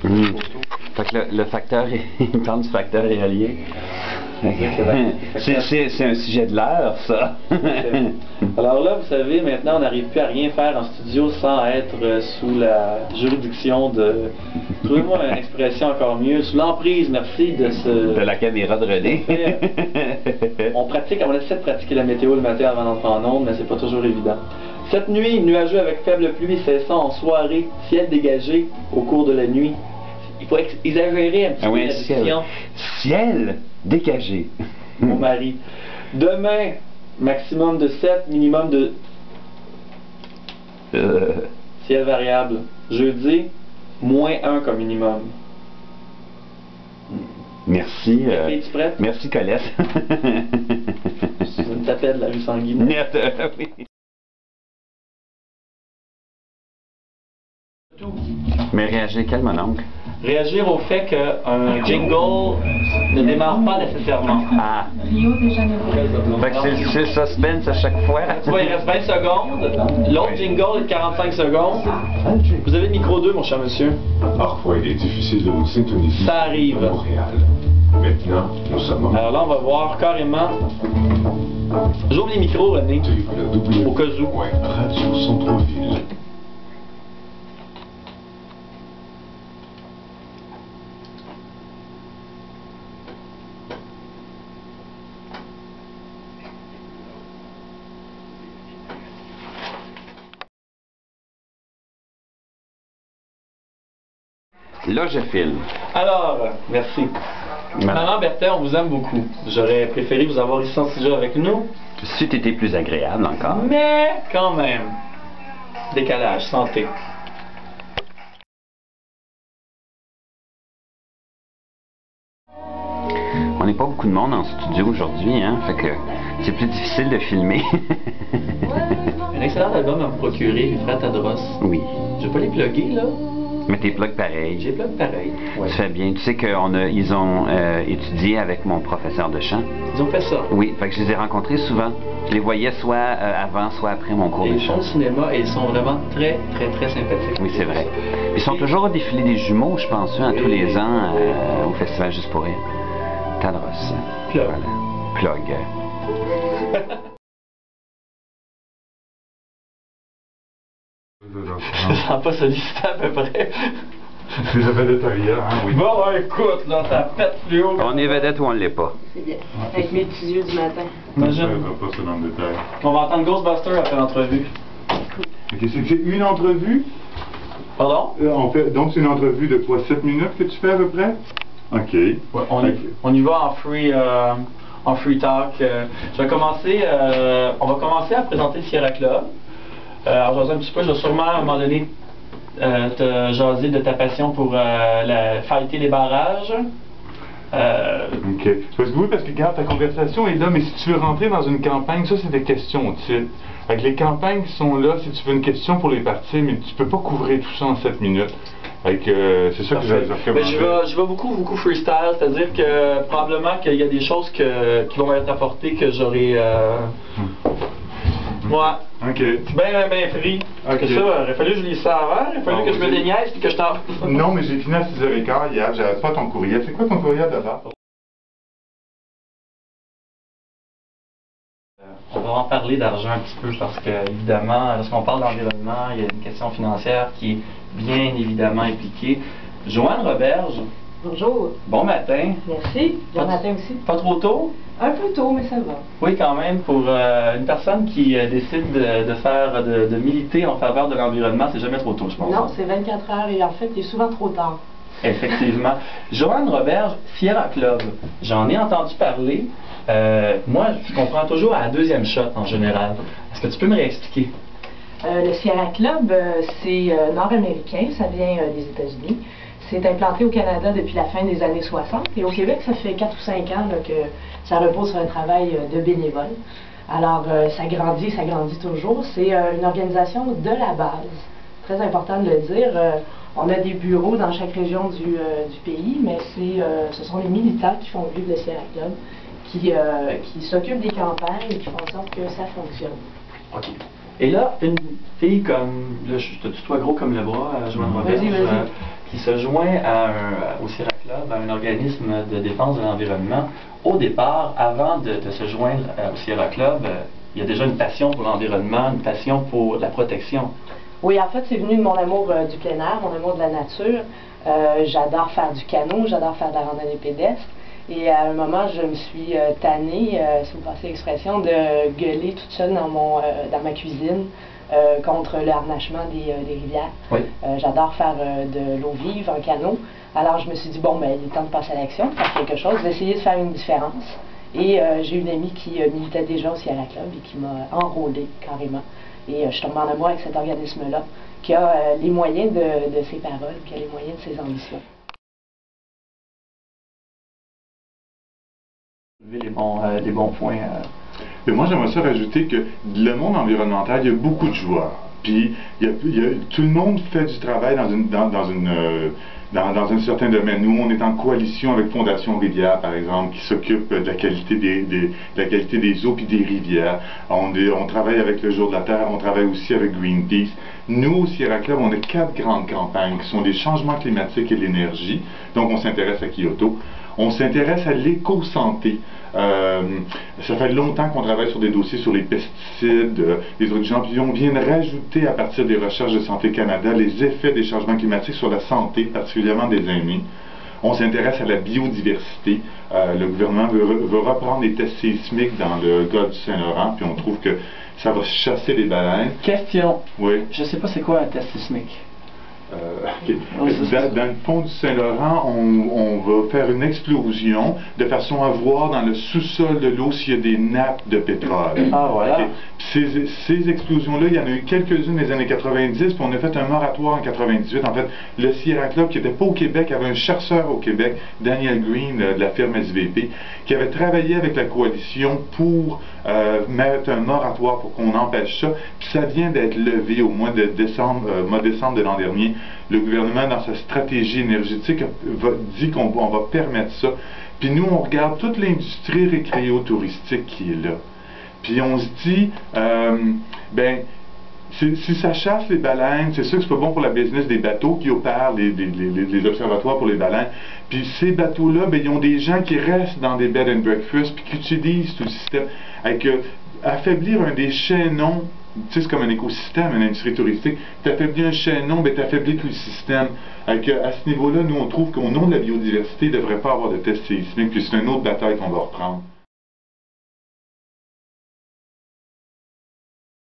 Fait que le facteur, il parle du facteur éolien. C'est un sujet de l'heure, ça. Alors là, vous savez, maintenant, on n'arrive plus à rien faire en studio sans être sous la juridiction de... Trouvez-moi une expression encore mieux. Sous l'emprise, merci, de la caméra de René. On essaie de pratiquer la météo le matin avant d'entrer en onde, mais c'est pas toujours évident. Cette nuit, nuageux avec faible pluie, cessant en soirée, ciel dégagé au cours de la nuit. Il faut exagérer un petit peu la diction. Ciel dégagé. Mon mari. Demain, maximum de 7, minimum de... Ciel variable. Jeudi, -1 comme minimum. Merci. Es-tu prête? Merci Colette. C'est une tapette de la rue Sanguinet. Oui. Mais réagir quel, mon oncle? Réagir au fait qu'un jingle ne démarre pas nécessairement. Ah. Fait que c'est le suspense à chaque fois. Tu vois, il reste 20 secondes. L'autre jingle est de 45 secondes. Vous avez le micro 2, mon cher monsieur. Parfois, il est difficile de nous syntoniser. Ça arrive. À Montréal. Maintenant, nous sommes... Alors là, on va voir carrément... J'ouvre les micros, René. Au cas où. Ouais, Radio Centre-Ville. Là, je filme. Alors, merci. Maman Bertin, on vous aime beaucoup. J'aurais préféré vous avoir ici en studio avec nous. Si tu étais plus agréable encore. Mais, quand même. Décalage, santé. On n'est pas beaucoup de monde en studio aujourd'hui, hein, fait que c'est plus difficile de filmer. Un excellent album à me procurer, Frat Tadros. Oui. Je vais pas les plugger, là. Mais tes plugs pareil. J'ai plug pareil. Ouais. Tu fais bien. Tu sais qu'ils ont étudié avec mon professeur de chant. Ils ont fait ça. Oui, fait que je les ai rencontrés souvent. Je les voyais soit avant, soit après mon cours de chant. Ils font le cinéma et ils sont vraiment très, très, très sympathiques. Oui, c'est vrai. Ils sont toujours au défilé des jumeaux, je pense, tous les ans au Festival Juste pour rire. Tadros. Plug. Voilà. Plug. Je sens pas sollicité à peu près. Les vedettes arrière, hein, oui. Bon, écoute, là, ça pète plus haut. On est vedette ou on l'est pas. C'est bien. Avec mes petits yeux du matin. Imagine. On va pas ça dans le détail. On va entendre Ghostbusters après l'entrevue. Ok, c'est une entrevue? Pardon? Donc c'est une entrevue de quoi, 7 minutes que tu fais à peu près? Ok. Ouais, on y va en free talk. On va commencer à présenter le Sierra Club. Alors, j'ose un petit peu, je vais sûrement à un moment donné te jaser de ta passion pour fighter les barrages. Ok. Parce que regarde, ta conversation est là, mais si tu veux rentrer dans une campagne, ça c'est des questions au titre. Avec les campagnes qui sont là, si tu veux une question pour les partis, mais tu peux pas couvrir tout ça en 7 minutes. C'est ça que je vais recommander. Je vais beaucoup freestyle, c'est-à-dire que probablement qu'il y a des choses qui vont être apportées que j'aurais... Ouais. Ok. Ben free. Ok. Que ça, il aurait fallu que je lise ça avant, il aurait fallu que je me déniaise et que je t'en... Non, mais j'ai fini à 6h15 hier, j'avais pas ton courriel. C'est quoi ton courriel d'abord? On va en parler d'argent un petit peu parce que, évidemment, lorsqu'on parle d'environnement, il y a une question financière qui est bien évidemment impliquée. Joanne Roberge. Bonjour. Bon matin. Merci. Bon matin aussi. Pas trop tôt? Un peu tôt, mais ça va. Oui, quand même, pour une personne qui décide de militer en faveur de l'environnement, c'est jamais trop tôt, je pense. Non, c'est 24 heures et en fait, il est souvent trop tard. Effectivement. Joanne Roberge, Sierra Club. J'en ai entendu parler. Moi, je comprends toujours à la deuxième shot en général. Est-ce que tu peux me réexpliquer? Le Sierra Club, c'est nord-américain, ça vient des États-Unis. C'est implanté au Canada depuis la fin des années 60 et au Québec, ça fait 4 ou 5 ans là, que ça repose sur un travail de bénévole. Alors, ça grandit toujours. C'est une organisation de la base. Très important de le dire. On a des bureaux dans chaque région du pays, mais ce sont les militants qui font vivre le Sierra Club, qui s'occupent des campagnes et qui font en sorte que ça fonctionne. OK. Et là, une fille comme, là, je te tutoie gros comme le bras, Joanne Roberge, qui se joint au Sierra Club, à un organisme de défense de l'environnement. Au départ, avant de se joindre au Sierra Club, il y a déjà une passion pour l'environnement, une passion pour la protection. Oui, en fait, c'est venu de mon amour du plein air, mon amour de la nature. J'adore faire du canot, j'adore faire de la randonnée pédestre. Et à un moment, je me suis tannée, si vous passez l'expression, de gueuler toute seule dans ma cuisine contre le harnachement des rivières. Oui. J'adore faire de l'eau vive en canot. Alors je me suis dit, bon, ben, il est temps de passer à l'action, de faire quelque chose, d'essayer de faire une différence. Et j'ai une amie qui militait déjà au Sierra Club et qui m'a enrôlée carrément. Et je suis tombée en amour avec cet organisme-là, qui a les moyens de ses paroles, qui a les moyens de ses ambitions. Les bons points. Et moi, j'aimerais ça rajouter que le monde environnemental, il y a beaucoup de joueurs. Puis, tout le monde fait du travail dans un certain domaine. Nous, on est en coalition avec Fondation Rivière, par exemple, qui s'occupe de la qualité des eaux et des rivières. On travaille avec le Jour de la Terre, on travaille aussi avec Greenpeace. Nous, au Sierra Club, on a 4 grandes campagnes qui sont les changements climatiques et l'énergie. Donc, on s'intéresse à Kyoto. On s'intéresse à l'éco-santé. Ça fait longtemps qu'on travaille sur des dossiers sur les pesticides, les autres gens, puis on vient de rajouter à partir des recherches de Santé Canada les effets des changements climatiques sur la santé, particulièrement des aînés. On s'intéresse à la biodiversité. Le gouvernement veut reprendre les tests sismiques dans le golfe du Saint-Laurent, puis on trouve que ça va chasser les baleines. Question. Oui. Je sais pas c'est quoi un test sismique. Okay. Dans le fond du Saint-Laurent, on va faire une explosion de façon à voir dans le sous-sol de l'eau s'il y a des nappes de pétrole. Ah, voilà. Okay. Ces explosions-là, il y en a eu quelques-unes dans les années 90, puis on a fait un moratoire en 98. En fait, le Sierra Club, qui n'était pas au Québec, avait un chercheur au Québec, Daniel Green, de la firme SVP, qui avait travaillé avec la coalition pour mettre un moratoire pour qu'on empêche ça. Puis ça vient d'être levé au mois de décembre de l'an dernier. Le gouvernement, dans sa stratégie énergétique, dit qu'on va permettre ça. Puis nous, on regarde toute l'industrie récréo-touristique qui est là. Puis on se dit, si ça chasse les baleines, c'est sûr que c'est pas bon pour la business des bateaux qui opèrent les observatoires pour les baleines. Puis ces bateaux-là, ils ont des gens qui restent dans des bed and breakfast puis qui utilisent tout le système. Avec affaiblir un des chaînons, tu sais, c'est comme un écosystème, une industrie touristique. T'affaiblis un chaînon, t'affaiblis tout le système. À ce niveau-là, nous, on trouve qu'au nom de la biodiversité, il ne devrait pas avoir de tests sismiques, puis c'est une autre bataille qu'on va reprendre.